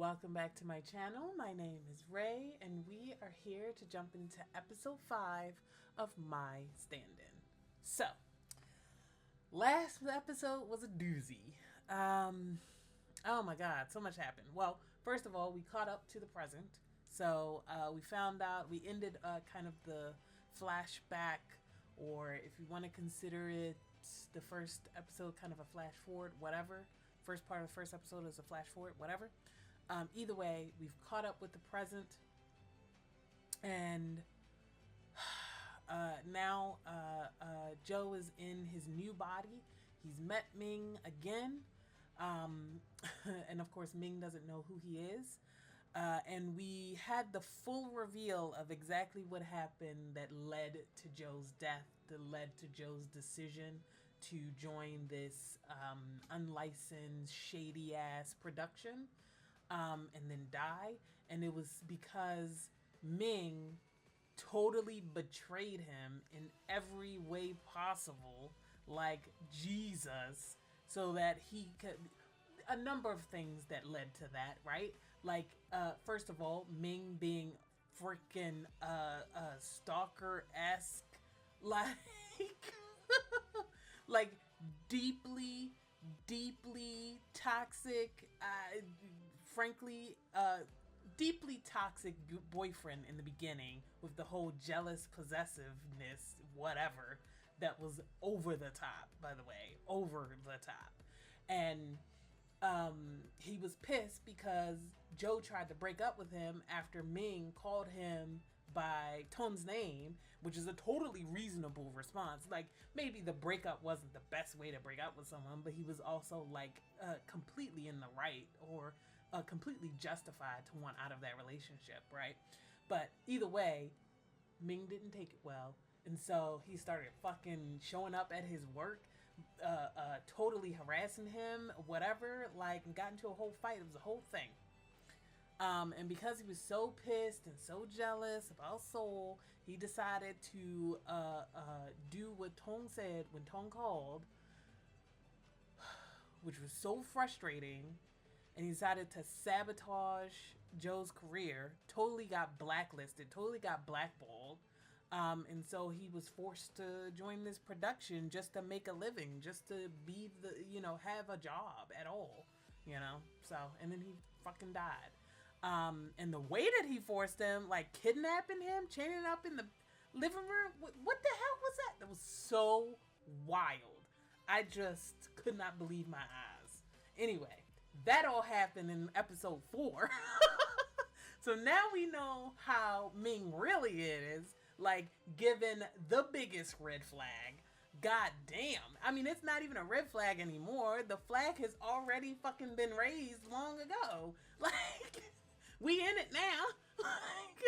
Welcome back to my channel. My name is Ray, and we are here to jump into episode 5 of My Stand-In. So, last episode was a doozy. Oh my god, so much happened. Well, first of all, we caught up to the present. So, we found out, we ended kind of the flashback, or if you want to consider it the first episode kind of a flash forward, whatever. First part of the first episode is a flash forward, whatever. Either way, we've caught up with the present, and now Joe is in his new body. He's met Ming again, and of course Ming doesn't know who he is. And we had the full reveal of exactly what happened that led to Joe's death, that led to Joe's decision to join this unlicensed, shady-ass production, and then die. And it was because Ming totally betrayed him in every way possible, like Jesus, so that he could... A number of things that led to that, right? Like, first of all, Ming being freaking stalker-esque, like, like deeply toxic, frankly, deeply toxic boyfriend in the beginning with the whole jealous possessiveness, whatever, that was over the top, by the way, over the top. And he was pissed because Joe tried to break up with him after Ming called him by Tong's name, which is a totally reasonable response. Like, maybe the breakup wasn't the best way to break up with someone, but he was also like completely in the right, or completely justified to want out of that relationship, right? But either way, Ming didn't take it well, and so he started fucking showing up at his work, totally harassing him, whatever, like, and got into a whole fight. It was a whole thing. And because he was so pissed and so jealous about Soul, he decided to do what Tong said when Tong called, which was so frustrating, and he decided to sabotage Joe's career. Totally got blacklisted, totally got blackballed. And so he was forced to join this production just to make a living, just to be the, have a job at all, so, and then he fucking died. And the way that he forced him, like kidnapping him, chaining up in the living room, what the hell was that? That was so wild. I just could not believe my eyes. Anyway, that all happened in episode 4. So now we know how Ming really is. Like, given the biggest red flag. God damn. I mean, it's not even a red flag anymore. The flag has already fucking been raised long ago. Like, we in it now. Like,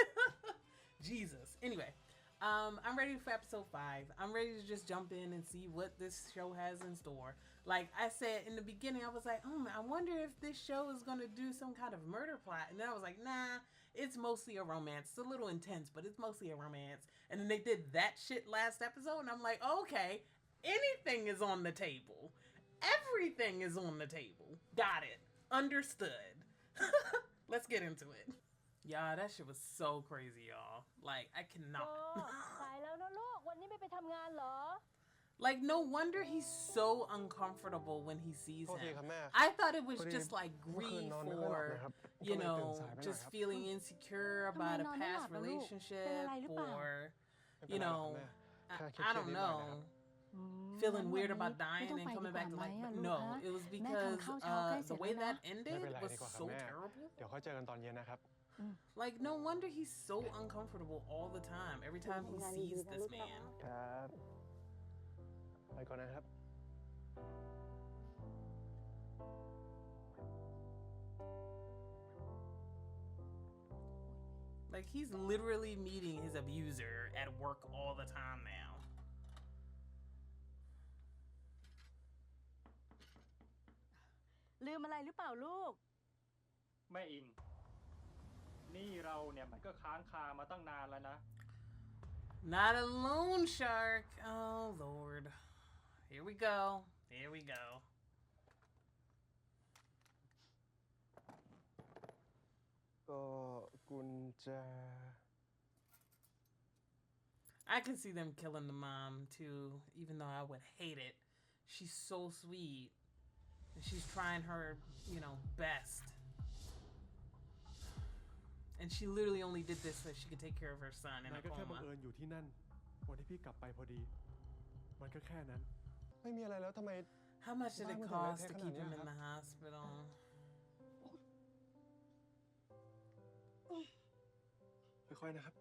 Jesus. Anyway, I'm ready for episode 5. I'm ready to just jump in and see what this show has in store. Like I said in the beginning, I was like, I wonder if this show is going to do some kind of murder plot. And then I was like, nah, it's mostly a romance. It's a little intense, but it's mostly a romance. And then they did that shit last episode, and I'm like, okay, anything is on the table. Everything is on the table. Got it. Understood. Let's get into it. Yeah, that shit was so crazy, y'all. Like, I cannot. Like, no wonder he's so uncomfortable when he sees him. I thought it was just like grief, or, just feeling insecure about a past relationship, or, I don't know, feeling weird about dying and coming back to life. But no, it was because the way that ended was so terrible. Like, no wonder he's so uncomfortable all the time, every time he sees this man. Like, he's literally meeting his abuser at work all the time now. ลืมอะไรหรือเปล่าลูก แม่อิงนี่เราเนี่ยมันก็ค้างคามาตั้งนานแล้วนะ Not a loan shark. Oh, Lord. Here we go. Here we go. ก็กุญแจ I can see them killing the mom too, even though I would hate it. She's so sweet. And she's trying her, best. And she literally only did this so she could take care of her son in นาย a ก็แค่บัง coma. เอิญอยู่ที่นั่นวันที่พี่กลับไปพอดี มันก็แค่นั้น ไม่มีอะไรแล้วทำไม How much did it Why would they cost let to her keep come him out, in yeah? the hospital? ค่อยๆนะครับ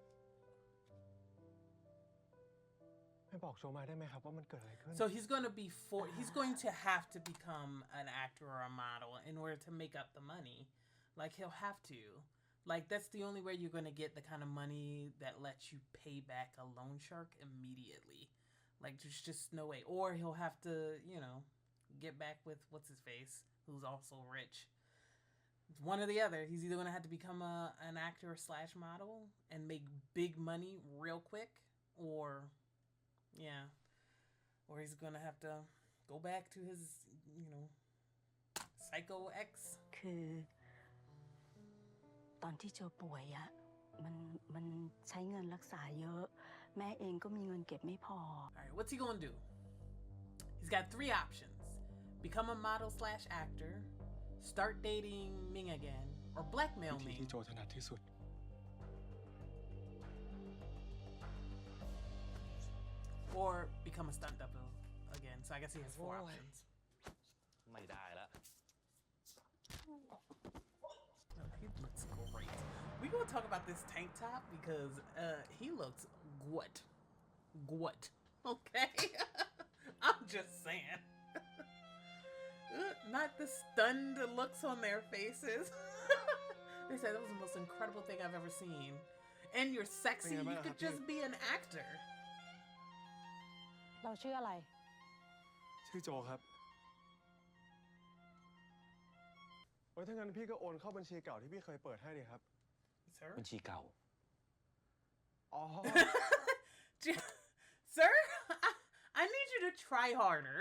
ไม่บอกโชมาได้ไหมครับว่ามันเกิดอะไรขึ้น So he's going to have to become an actor or a model in order to make up the money. Like he'll have to. Like that's the only way you're going to get the kind of money that lets you pay back a loan shark immediately. Like there's just no way. Or he'll have to, get back with what's his face, who's also rich. It's one or the other. He's either going to have to become an actor / model and make big money real quick, or or he's going to have to go back to his, psycho ex. คือตอนที่โจป่วยอะมันใช้เงินรักษาเยอะ แม่เองก็มีเงินเก็บไม่พอ All right, what's he going to do? He's got 3 options. Become a model / actor, start dating Ming again, or blackmail วิธี Ming. ที่โจถนัดที่สุด Or become a stunt double again. So I guess he has 4 Boy. options. ไม่ได้ละ Oh, he looks great. We gonna talk about this tank top because he looks good. Good. Okay? I'm just saying. Not the stunned looks on their faces. They said that was the most incredible thing I've ever seen. And you're sexy. You could just be an actor. เราชื่ออะไร ชื่อโจครับโอ้ยถ้างั้นพี่ก็โอนเข้าบัญชีเก่าที่พี่เคยเปิดให้ดิครับ Sir? บัญชีเก่า อ๋อ Sir, I need you to try harder.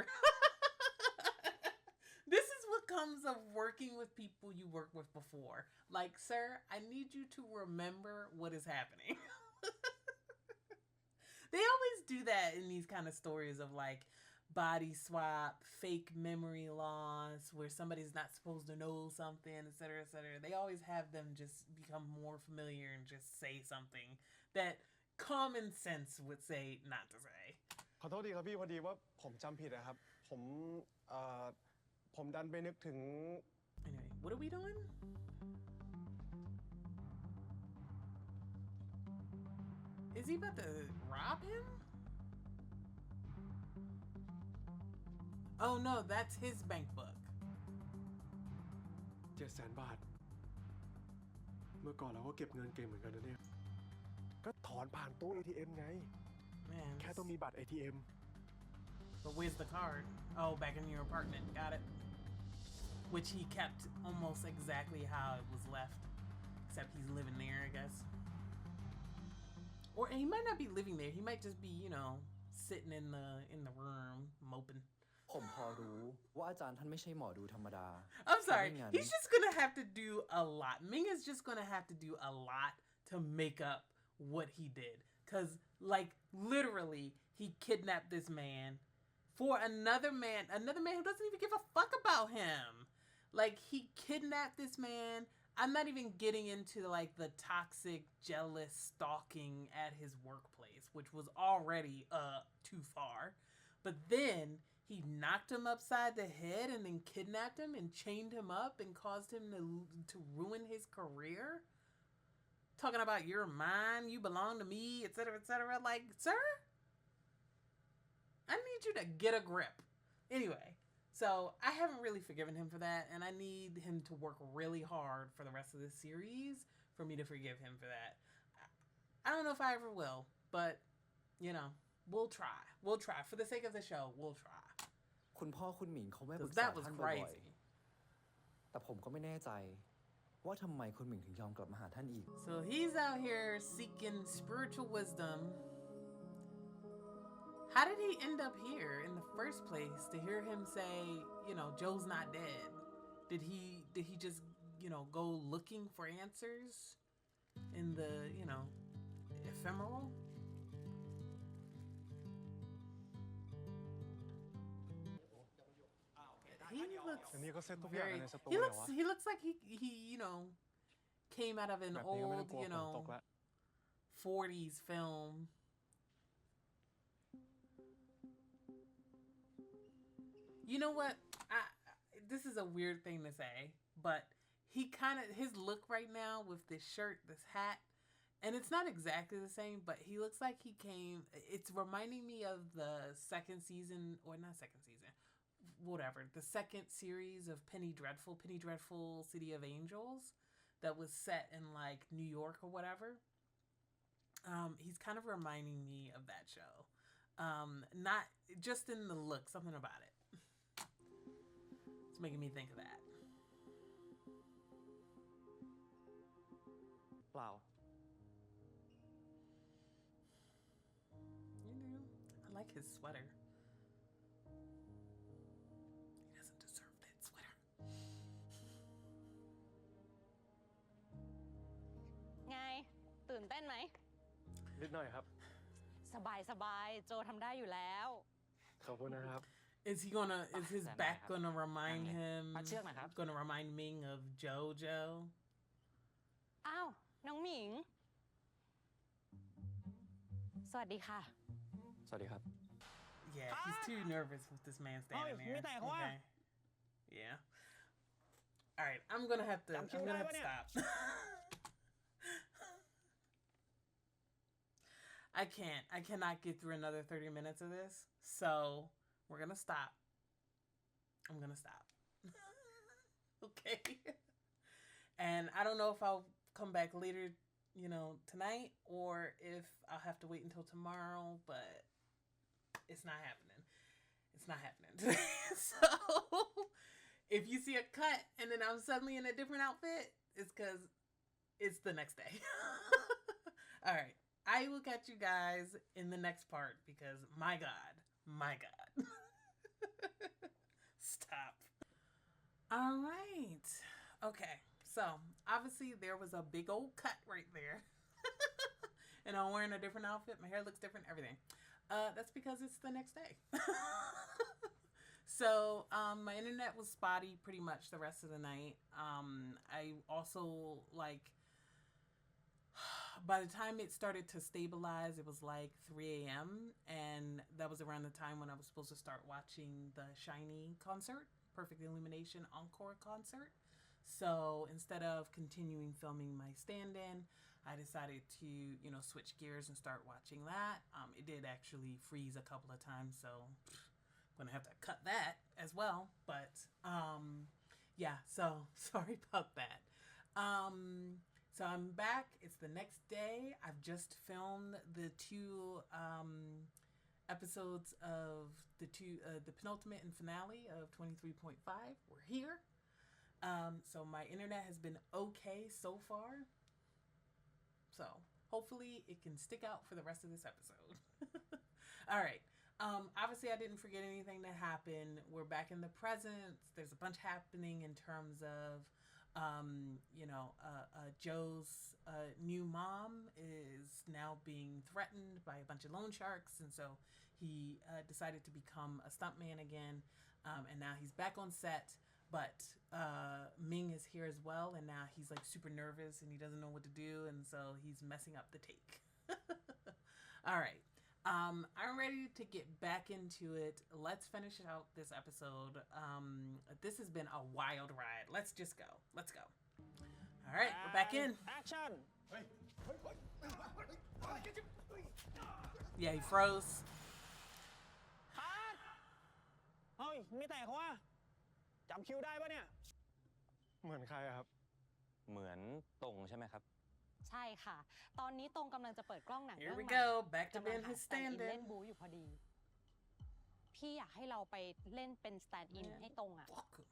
This is what comes of working with people you worked with before. Like, sir, I need you to remember what is happening. They always do that in these kind of stories of like body swap, fake memory loss, where somebody's not supposed to know something, etc., etc. They always have them just become more familiar and just say something that common sense would say not to say. ขอโทษทีครับพี่พอดีว่าผมจำผิดนะครับ ผมดันไปนึกถึง Anyway, what are we doing? Is he about to rob him? Oh no, that's his bank book. 700,000 บาท เมื่อก่อนเราก็เก็บเงินเก่งเหมือนกันนะเนี่ย ก็ถอนผ่านตู้ ATM ไง Man, แค่ต้องมีบัตร ATM but where's the card? Oh, back in your apartment. Got it. Which he kept almost exactly how it was left. Except he's living there, I guess. Or he might not be living there. He might just be, sitting in the room, moping. ผมพอรู้ว่าอาจารย์ท่านไม่ใช่หมอดูธรรมดา I'm sorry. ไม่งั้น He's just gonna have to do a lot. Ming is just gonna have to do a lot to make up what he did. Cause like literally, he kidnapped this man for another man who doesn't even give a fuck about him. Like he kidnapped this man. I'm not even getting into like the toxic, jealous stalking at his workplace, which was already too far. But then he knocked him upside the head and then kidnapped him and chained him up and caused him to ruin his career. Talking about you're mine, you belong to me, etc., etc. Like, sir, I need you to get a grip. Anyway, so I haven't really forgiven him for that, and I need him to work really hard for the rest of this series for me to forgive him for that. I don't know if I ever will, but, we'll try. We'll try. For the sake of the show, we'll try. คุณพ่อคุณหมิงเขาไม่ปรึ Because กษา that was ท่านบ่อย crazy. ๆแต่ผมก็ไม่แน่ใจ ว่าทำไมคุณหมิงถึงยอมกลับมาหาท่านอีก So he's out here seeking spiritual wisdom. How did he end up here in the first place to hear him say, Joe's not dead? Did he just go looking for answers in the, ephemeral. He looks อันนี้ก็เซ็ตทุกอย่าง very ในสตู he เล looks ยวะ he looks like he came out of an แบบนี้ก็ไม่ต้อ old งกลัวฝนตกละ 40s film. You know what? This is a weird thing to say, but his look right now with this shirt, this hat, and it's not exactly the same, but he looks like it's reminding me of the second season, or not second season, whatever, the second series of Penny Dreadful City of Angels, that was set in like New York or whatever. He's kind of reminding me of that show. Not just in the look, something about it. It's making me think of that. เปล่า I like his sweater. He doesn't deserve that sweater. ไง ตื่นเต้นไหม นิดหน่อยครับ สบายโจทำได้อยู่แล้ว ขอบคุณนะครับ Is his back gonna remind him? เอาเชือกหน่อยครับ Gonna remind Ming of JoJo? อ้าว น้องหมิง สวัสดีค่ะ สวัสดีครับ Yeah, he's too nervous with this man standing there. Okay. Yeah. All right, I'm gonna have to stop. I cannot get through another 30 minutes of this, so we're gonna stop. I'm gonna stop. Okay. And I don't know if I'll come back later, tonight, or if I'll have to wait until tomorrow, but it's not happening. It's not happening today. So if you see a cut and then I'm suddenly in a different outfit, it's because it's the next day. All right. I will catch you guys in the next part because my God. Stop. All right. Okay. So obviously there was a big old cut right there. And I'm wearing a different outfit. My hair looks different, everything. That's because it's the next day. So my internet was spotty pretty much the rest of the night. I also by the time it started to stabilize, it was like 3 a.m. And that was around the time when I was supposed to start watching the SHINee concert, Perfect Illumination Encore concert. So instead of continuing filming my stand-in, I decided to, switch gears and start watching that. It did actually freeze a couple of times, so I'm gonna have to cut that as well. But yeah, so sorry about that. So I'm back. It's the next day. I've just filmed the 2 episodes of the penultimate and finale of 23.5. We're here. So my internet has been okay so far. So hopefully it can stick out for the rest of this episode. All right. Obviously I didn't forget anything that happened. We're back in the present. There's a bunch happening in terms of Joe's new mom is now being threatened by a bunch of loan sharks, and so he decided to become a stuntman again, and now he's back on set. But Ming is here as well, and now he's like super nervous and he doesn't know what to do, and so he's messing up the take. All right. I'm ready to get back into it. Let's finish out this episode. This has been a wild ride. Let's just go. Let's go. All right, we're back in. Action! Yeah, he froze. เฮ้ยมีแต่เขาว่าจำคิวได้ปะเนี่ย เหมือนใครอะครับ เหมือนตรงใช่ไหมครับ ใช่ค่ะ ตอนนี้ตรงกำลังจะเปิดกล้องหนัง Here เรื่อง we ใหม่ go. Back to กำลัง being หา his สแตนด์อินเล่น stand-in. บูอยู่พอดี พี่อยากให้เราไปเล่นเป็นสแตนด์อินให้ตรงอ่ะ Fuck him.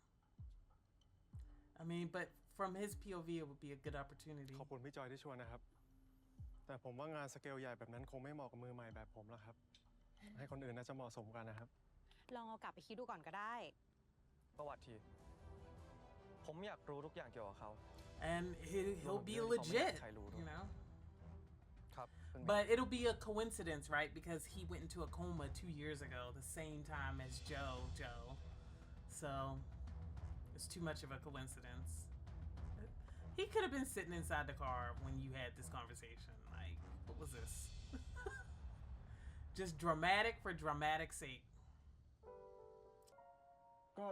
I mean, but from his POV, it would be a good opportunity. ขอบคุณพี่จอยที่ชวนนะครับ แต่ผมว่างานสเกลใหญ่แบบนั้นคงไม่เหมาะกับมือใหม่แบบผมแล้วครับ ให้คนอื่นน่าจะเหมาะสมกันนะครับ ลองเอากลับไปคิดดูก่อนก็ได้ ประวัติที ผ ผมอยากรู้ทุกอย่างเกี่ยวกับเขา and he'll be Well, there's so many legit, I know. you know. ครับคุณหมิง But it'll be a coincidence, right? Because he went into a coma 2 years ago, the same time as Joe. So it's too much of a coincidence. He could have been sitting inside the car when you had this conversation. Like, what was this? Just dramatic for dramatic sake. ก็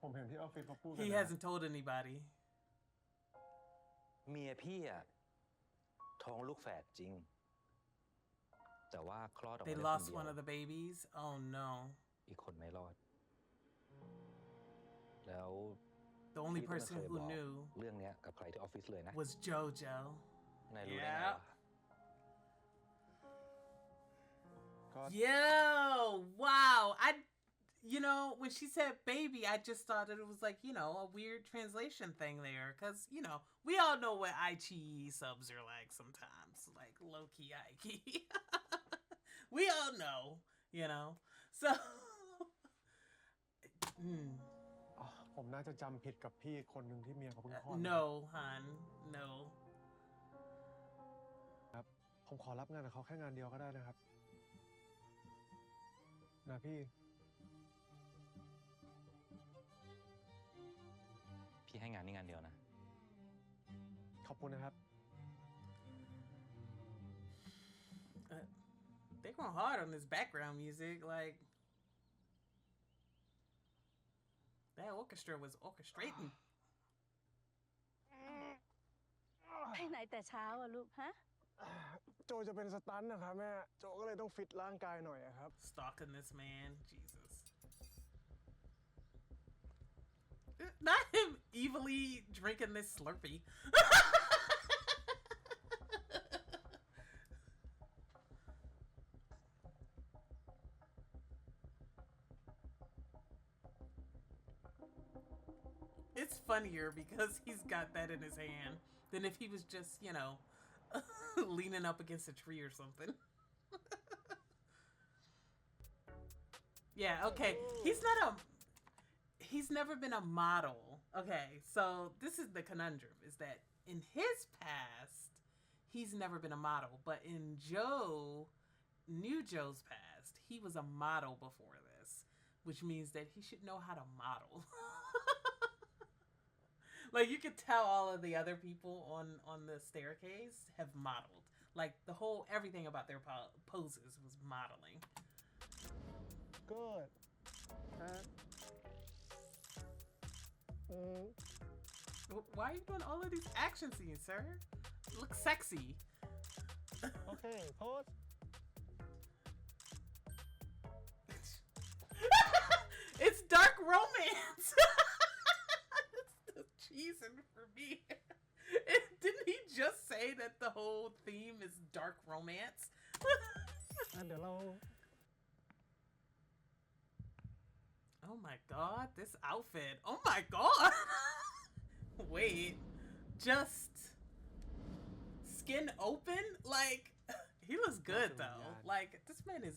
ผมเห็นที่ออฟฟิศเขาพูดกัน He นะ hasn't told anybody. เมียพี่อะท้องลูกแฝดจริง แต่ว่าคลอดออกมา They ได้คน lost เดียว one of the babies. Oh no. อีกคนไม่รอด แล้ว The only พี่ก็ไม่ person เคย who บอก knew เรื่องเนี้ยกับใครที่ออฟฟิศเลยนะ was JoJo. นายรู้ได้ไง Yeah. วะ ก็ Yo, wow. When she said baby, I just thought that it was like, a weird translation thing there. Because, we all know what iQIYI subs are like sometimes. Like, low-key iQIYI. We all know, So, อ๋อผมน่าจะจำผิดกับพี่คนหนึ่งที่เมียเขาเพิ่งคลอด no, hon. No. ครับ ผมขอรับงานกับเขาแค่งานเดียวก็ได้นะครับ นะพี่ พี่ให้งานนี้งานเดียวนะ ขอบคุณนะครับ They going hard on this background music. Like, that orchestra was orchestrating. ไปไหนแต่เช้าอะลูกฮะ โจจะเป็นสตันท์นะครับแม่ โจก็เลยต้องฟิตร่างกายหน่อยอะครับ Stalking this man. Jesus. Not him evilly drinking this Slurpee. It's funnier because he's got that in his hand than if he was just, leaning up against a tree or something. Yeah, okay. He's never been a model. Okay, so this is the conundrum, is that in his past, he's never been a model. But in New Joe's past, he was a model before this, which means that he should know how to model. Like, you could tell all of the other people on the staircase have modeled. Like, everything about their poses was modeling. Good. Why are you doing all of these action scenes, sir? Look sexy. Okay, pause. It's dark romance. It's the cheesing for me. Didn't he just say that the whole theme is dark romance? เดี๋ยวเรา Oh my god, this outfit. Oh my god. Wait. Just skin open? Like, he looks good though. Like, this man is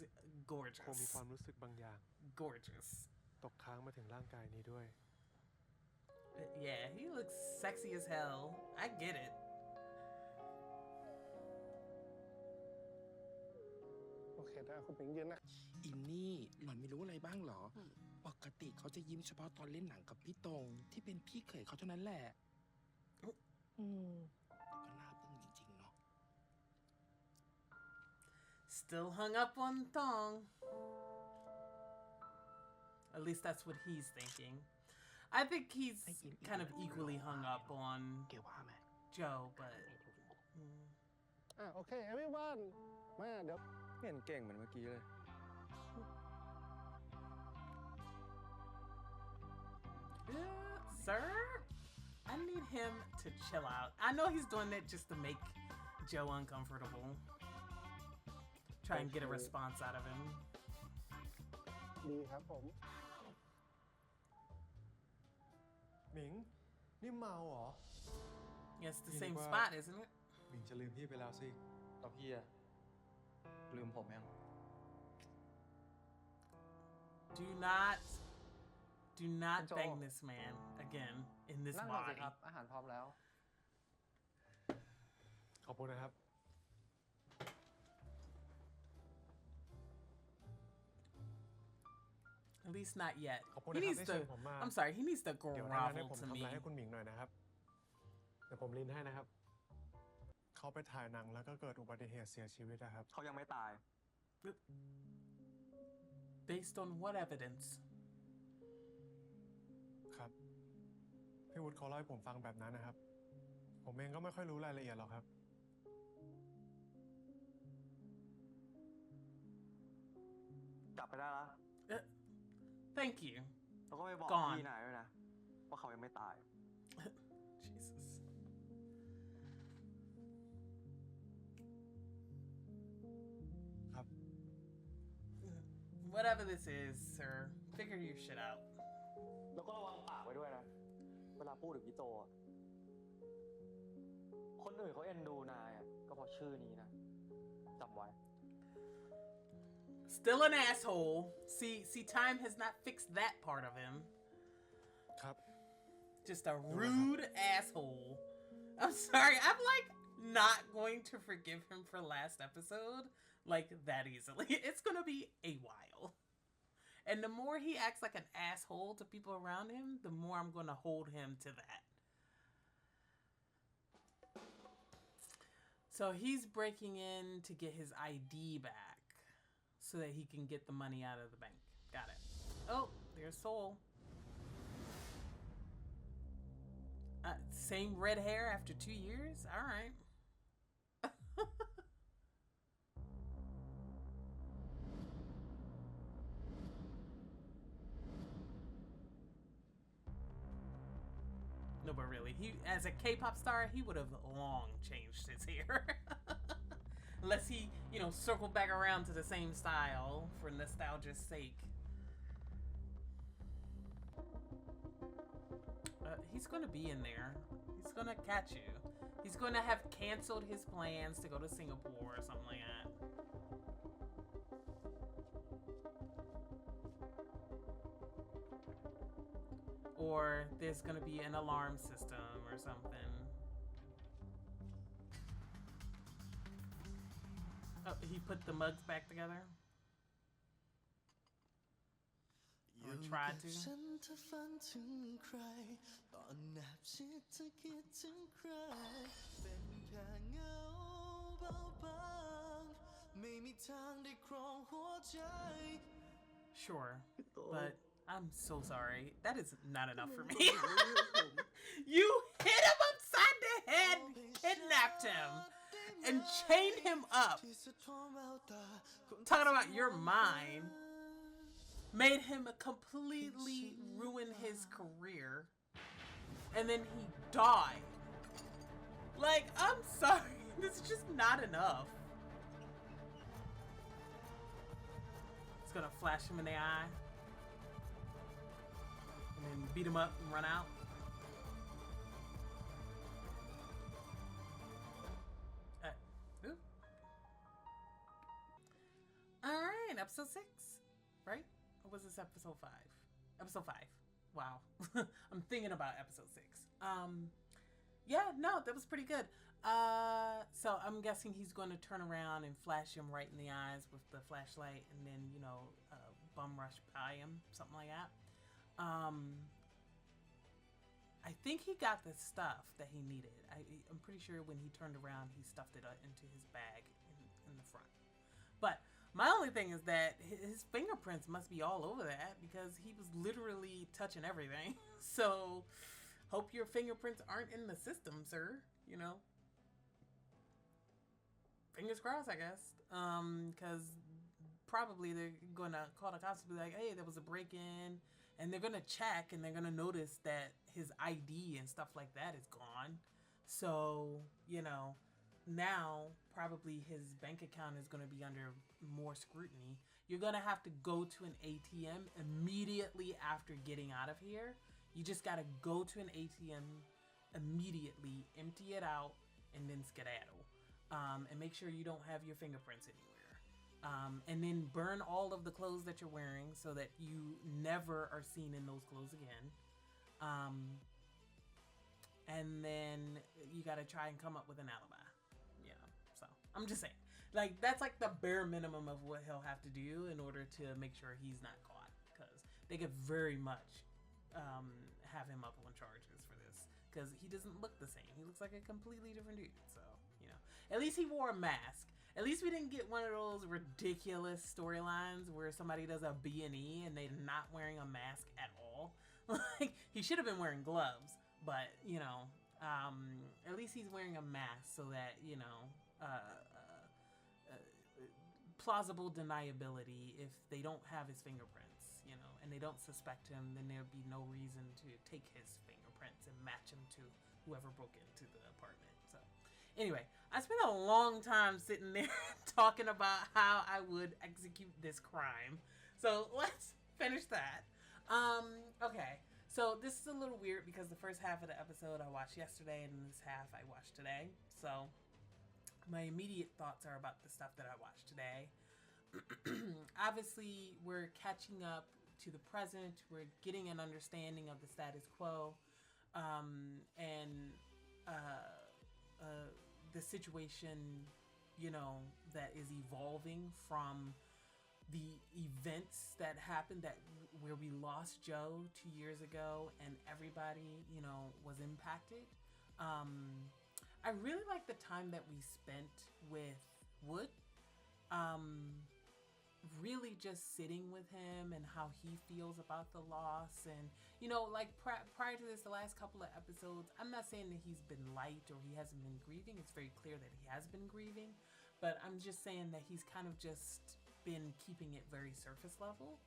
ผมมีความ gorgeous. รู้สึกบางอย่าง Gorgeous. ตกค้างมาถึงร่างกายนี้ด้วย Yeah, he looks sexy as hell. I get it. โอเคได้คุณปิงยืนนะ อินนี่หล่อนไม่รู้อะไรบ้างเหรอ ปกติเขาจะยิ้มเฉพาะตอนเล่นหนังกับพี่ตรงที่เป็นพี่เขยเขาเท่านั้นแหละแต่ก็น่าปึ้งจริงๆเนาะ Still hung up on Thong. At least that's what he's thinking. I think he's kind of equally hung up on แกว่าไหม Joe, but โอเค everyone มาเดี๋ยว ไม่เห็นเก่งเหมือนเมื่อกี้เลย sir, I need him to chill out. I know he's doing that just to make Joe uncomfortable. Try and get a response out of him. ดีครับผม หมิง นี่เมาเหรอ Yes, the You same know what? spot, isn't it? หมิงจะลืมพี่ไปแล้วสิ แล้วพี่อะลืมผมยัง Do Do not Enjoy. bang this man again in this นั่งก่อนสิ body. ครับ อาหารพร้อมแล้ว ขอบคุณนะครับ At least not yet. ขอบคุณ He นะครับ needs ที่ to. เชิญผมมา I'm sorry. He needs to เดี๋ยวถ้างั้นให้ grovel ผม to ทำ me. อะไรให้คุณหมิงหน่อยนะครับ เดี๋ยวผมลินให้นะครับ เขาไปถ่ายหนังแล้วก็เกิดอุบัติเหตุเสียชีวิตนะครับ เขายังไม่ตาย Based on what evidence? ครับ พี่วุฒิเขาเล่าให้ผมฟังแบบนั้นนะครับ ผมเองก็ไม่ค่อยรู้รายละเอียดหรอกครับ กลับไปได้ละ Thank you. แล้วก็ไปบอก Gone. พี่นายด้วยนะ ว่าเขายังไม่ตาย Jesus. Whatever this is, sir, figure your shit out. แล้วก็ระวังปากไว้ด้วยนะ เวลาพูดถึงพี่โตอะคนอื่นเขาเอ็นดูนายอะก็เพราะชื่อนี้นะจำไว้ Still an asshole. See, time has not fixed that part of him. ครับ Just a rude asshole. I'm sorry. I'm like not going to forgive him for last episode like that easily. It's gonna be a while. And the more he acts like an asshole to people around him, the more I'm gonna hold him to that. So he's breaking in to get his ID back so that he can get the money out of the bank. Got it. Oh, there's Soul. Same red hair after 2 years? All right. No, but really, as a K-pop star, he would have long changed his hair. Unless he, circled back around to the same style for nostalgia's sake. He's gonna be in there. He's gonna catch you. He's gonna have canceled his plans to go to Singapore or something like that. Or there's gonna be an alarm system or something. Oh, he put the mugs back together? Or tried to? ฉันถ้าฝันถึงใคร ตอนแนบชิดจะคิดถึงใคร เป็นแค่เงาเบาบางไม่มีทางได้ครองหัวใจ Sure, but I'm so sorry. That is not enough for me. You hit him upside the head, kidnapped him, and chained him up. Talking about your mind. Made him completely ruin his career. And then he died. Like, I'm sorry. This is just not enough. It's gonna flash him in the eye. And then beat him up and run out. Alright, episode 6. Right? Or was this episode 5? Episode 5. Wow. I'm thinking about episode 6. Yeah, no, that was pretty good. So I'm guessing he's going to turn around and flash him right in the eyes with the flashlight and then, bum rush by him, something like that. I think he got the stuff that he needed. I'm pretty sure when he turned around, he stuffed it into his bag in the front. But my only thing is that his fingerprints must be all over that because he was literally touching everything. So, hope your fingerprints aren't in the system, sir. Fingers crossed, I guess. Because probably they're going to call the cops and be like, hey, there was a break-in. And they're going to check and they're going to notice that his ID and stuff like that is gone. So, now probably his bank account is going to be under more scrutiny. You're going to have to go to an ATM immediately after getting out of here. You just got to go to an ATM immediately, empty it out, and then skedaddle. And make sure you don't have your fingerprints anywhere. and then burn all of the clothes that you're wearing so that you never are seen in those clothes again. And then you got to try and come up with an alibi. You know, so I'm just saying, like, that's like the bare minimum of what he'll have to do in order to make sure he's not caught, because they could very much have him up on charges for this, because he doesn't look the same. He looks like a completely different dude. So, you know, at least he wore a mask. At least we didn't get one of those ridiculous storylines where somebody does a B&E and they're not wearing a mask at all. Like, he should have been wearing gloves, but, you know, at least he's wearing a mask so that, you know, plausible deniability. If they don't have his fingerprints, you know, and they don't suspect him, then there'd be no reason to take his fingerprints and match him to whoever broke into the apartment. So anyway, I spent a long time sitting there talking about how I would execute this crime. So let's finish that. Okay. So this is a little weird because the first half of the episode I watched yesterday and this half I watched today. So my immediate thoughts are about the stuff that I watched today. Obviously, we're catching up to the present. We're getting an understanding of the status quo, and the situation, you know, that is evolving from the events that happened where we lost Joe 2 years ago and everybody, you know, was impacted. I really like the time that we spent with Wood. Really just sitting with him and how he feels about the loss. And, you know, like prior to this, the last couple of episodes, I'm not saying that he's been light or he hasn't been grieving. It's very clear that he has been grieving, but I'm just saying that he's kind of just been keeping it very surface level,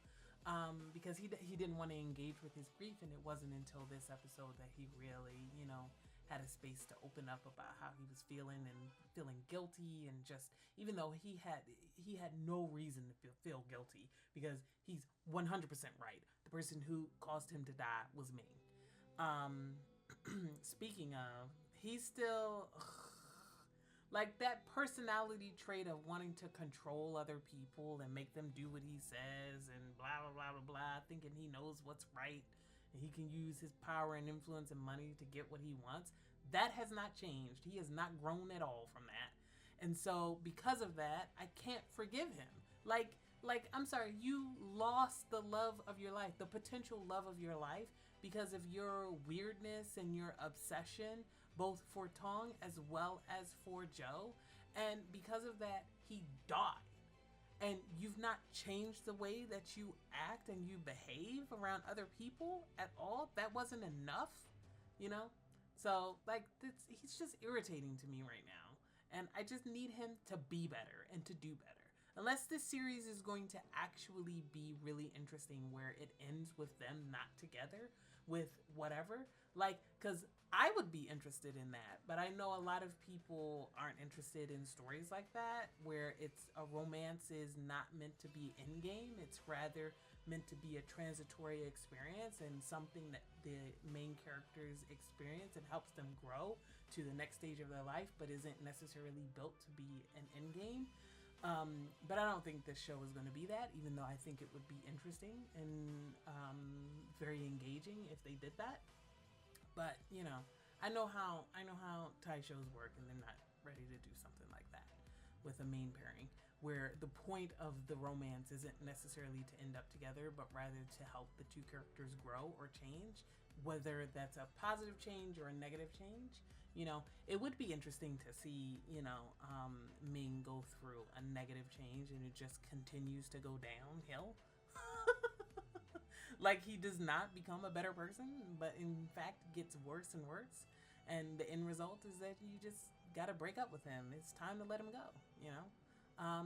because he didn't want to engage with his grief, and it wasn't until this episode that he really, you know, had a space to open up about how he was feeling and feeling guilty, and just, even though he had no reason to feel guilty, because he's 100% right. The person who caused him to die was me. Speaking of, he's still like that personality trait of wanting to control other people and make them do what he says and blah, blah, blah, blah, blah, thinking he knows what's right and he can use his power and influence and money to get what he wants. That has not changed. He has not grown at all from that. And so because of that, I can't forgive him. Like, I'm sorry, you lost the love of your life, the potential love of your life, because of your weirdness and your obsession, both for Tong as well as for Joe. And because of that, he died. And you've not changed the way that you act and you behave around other people at all. That wasn't enough, you know? So, like, he's just irritating to me right now. And I just need him to be better and to do better. Unless this series is going to actually be really interesting, where it ends with them not together with whatever. Like, because I would be interested in that, but I know a lot of people aren't interested in stories like that, where it's a romance is not meant to be endgame. It's rather meant to be a transitory experience and something that the main characters experience and helps them grow to the next stage of their life, but isn't necessarily built to be an endgame. But I don't think this show is going to be that, even though I think it would be interesting and very engaging if they did that. But, you know, I know how Thai shows work, and they're not ready to do something like that with a main pairing, where the point of the romance isn't necessarily to end up together, but rather to help the two characters grow or change, whether that's a positive change or a negative change. You know, it would be interesting to see, you know, Ming go through a negative change and it just continues to go downhill. Like, he does not become a better person, but in fact gets worse and worse. And the end result is that you just got to break up with him. It's time to let him go, you know?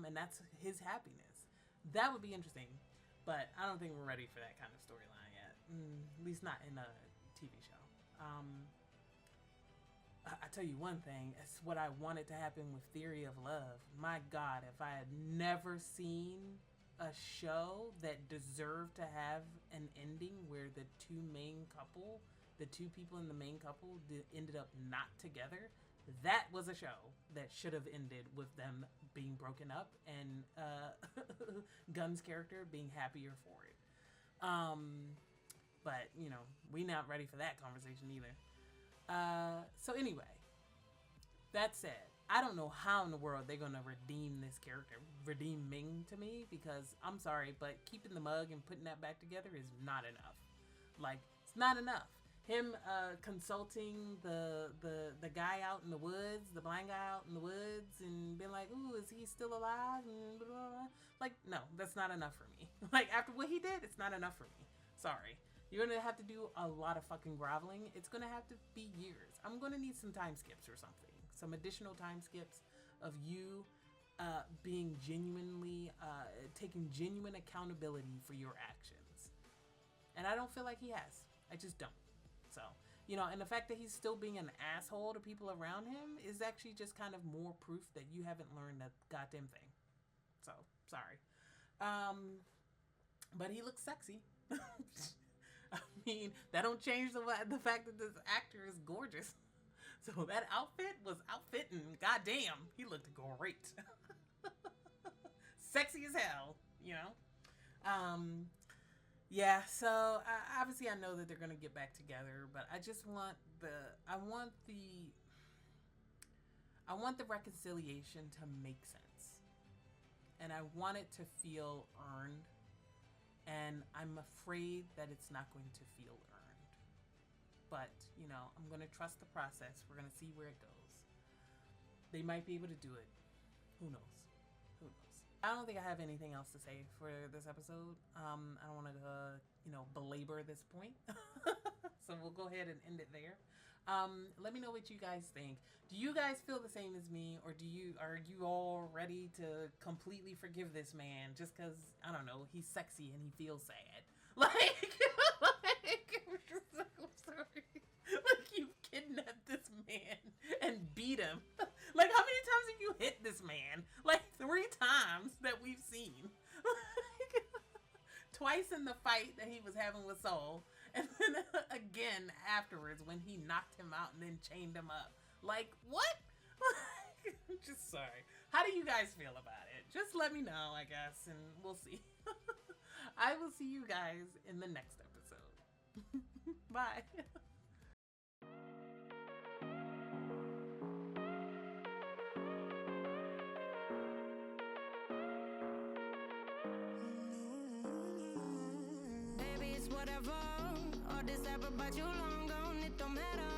And that's his happiness. That would be interesting, but I don't think we're ready for that kind of storyline yet. At least not in a TV show. I tell you one thing, it's what I wanted to happen with Theory of Love. My God, if I had never seen a show that deserved to have an ending where the two people in the main couple ended up not together, That was a show that should have ended with them being broken up and Gunn's character being happier for it. But, you know, we not ready for that conversation either. So anyway, that said, I don't know how in the world they're going to redeem this character, redeem Ming to me, because I'm sorry, but keeping the mug and putting that back together is not enough. Like, it's not enough. Him consulting the guy out in the woods, the blind guy out in the woods, and being like, ooh, is he still alive? And blah, blah, blah. Like, no, that's not enough for me. Like, after what he did, it's not enough for me. Sorry. You're going to have to do a lot of fucking groveling. It's going to have to be years. I'm going to need some time skips or something. Some additional time skips of you being genuinely, taking genuine accountability for your actions. And I don't feel like he has. I just don't. So, you know, and the fact that he's still being an asshole to people around him is actually just kind of more proof that you haven't learned that goddamn thing. So, sorry. But he looks sexy. I mean, that don't change the fact that this actor is gorgeous. So that outfit was outfitting. Goddamn, he looked great. Sexy as hell, you know? Yeah, so obviously I know that they're going to get back together, but I just want I want the reconciliation to make sense. And I want it to feel earned. And I'm afraid that it's not going to feel earned. But, you know, I'm going to trust the process. We're going to see where it goes. They might be able to do it. Who knows? Who knows? I don't think I have anything else to say for this episode. I don't want to, you know, belabor this point. So we'll go ahead and end it there. Let me know what you guys think. Do you guys feel the same as me, or are you all ready to completely forgive this man just because, I don't know, he's sexy and he feels sad? Like, I'm sorry. Like, you kidnapped this man and beat him. Like, how many times have you hit this man? Like, 3 times that we've seen. Like, twice in the fight that he was having with Soul. And then again afterwards when he knocked him out and then chained him up. Like, what? I'm just sorry. How do you guys feel about it? Just let me know, I guess, and we'll see. I will see you guys in the next episode. Bye. Baby, it's whatever. All this ever, but you long gone, it don't matter.